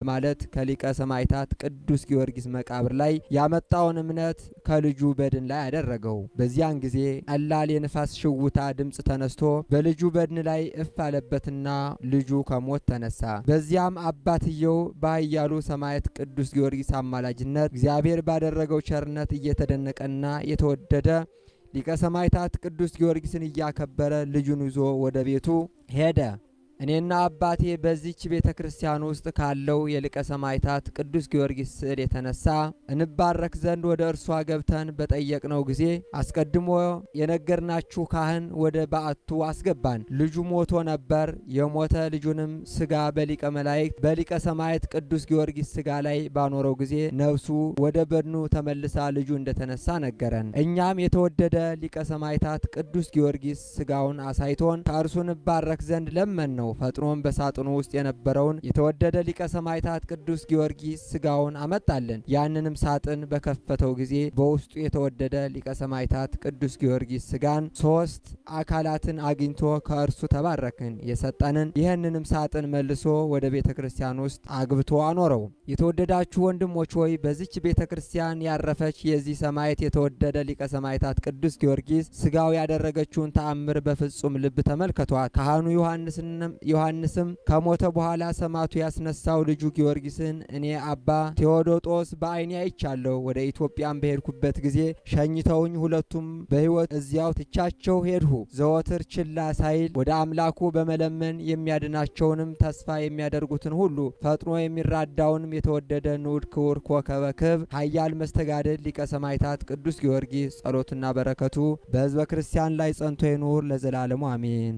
ማለት ከሊቀ ሰማዕታት ቅዱስ ጊዮርጊስ መቃብር ላይ ያመጣውን እምነት ከልጁ በድን ላይ አደረገው። በዚያን ጊዜ ቀላል የንፋስ ሽውታ ድምፅ ተነስቶ በልጁ በድን ላይ እፍ አለበትና ልጁ ከሞት ተነሳ። በዚያም አባትየው በኃያሉ ሰማዕት ቅዱስ ጊዮርጊስ አማላጅነት እግዚአብሔር ባደረገው ቸርነት እየተደነቀና የተወደደ ሊቀ ሰማዕታት ቅዱስ ጊዮርጊስን እያከበረ ልጁን ይዞ ወደ ቤቱ ሄደ። እኔና አባቴ በዚች ቤተ ክርስቲያን ውስጥ ካለው የሊቀ ሰማዕታት ቅዱስ ጊዮርጊስ ስዕል የተነሳ እንባረክ ዘንድ ወደ እርሷ ገብተን በጠየቅነው ጊዜ አስቀድሞ የነገርናችሁ ካህን ወደ በዓቱ አስገባን። ልጁ ሞቶ ነበር። የሞተ ልጁንም ስጋ በሊቀ መላእክት በሊቀ ሰማዕት ቅዱስ ጊዮርጊስ ስጋ ላይ ባኖረው ጊዜ ነፍሱ ወደ በድኑ ተመልሳ ልጁ እንደተነሳ ነገረን። እኛም የተወደደ ሊቀ ሰማዕታት ቅዱስ ጊዮርጊስ ስጋውን አሳይቶን ከእርሱ እንባረክ ዘንድ ለመን ነው። ፈጥኖም በሳጥኑ ውስጥ የነበረውን የተወደደ ሊቀ ሰማዕታት ቅዱስ ጊዮርጊስ ስጋውን አመጣልን። ያንንም ሳጥን በከፈተው ጊዜ በውስጡ የተወደደ ሊቀ ሰማዕታት ቅዱስ ጊዮርጊስ ስጋን 3 አካላትን አግኝቶ ከእርሱ ተባረክን። የሰጠንን ይህንንም ሳጥን መልሶ ወደ ቤተ ክርስቲያን ውስጥ አግብቶ አኖረው። የተወደዳችሁ ወንድሞች ሆይ በዚች ቤተ ክርስቲያን ያረፈች የዚህ ሰማዕት የተወደደ ሊቀ ሰማዕታት ቅዱስ ጊዮርጊስ ስጋው ያደረገችውን ተአምር በፍጹም ልብ ተመልከቷት። ካህኑ ዮሐንስም ከሞተ በኋላ ሰማዕቱ ያስነሳው ልጁ ጊዮርጊስን እኔ አባ ቴዎዶጦስ በዓይኔ አይቻለሁ። ወደ ኢትዮጵያም በሄድኩበት ጊዜ ሸኝተውኝ ሁለቱም በሕይወት እዚያው ትቻቸው ሄድሁ። ዘወትር ችላ ሳይል ወደ አምላኩ በመለመን የሚያድናቸውንም ተስፋ የሚያደርጉትን ሁሉ ፈጥኖ የሚራዳውንም የተወደደ ንዑድ ክቡር ኮከበ ክብር ኃያል መስተጋድል ሊቀ ሰማዕታት ቅዱስ ጊዮርጊስ ጸሎትና በረከቱ በሕዝበ ክርስቲያን ላይ ጸንቶ ይኑር ለዘላለሙ አሜን።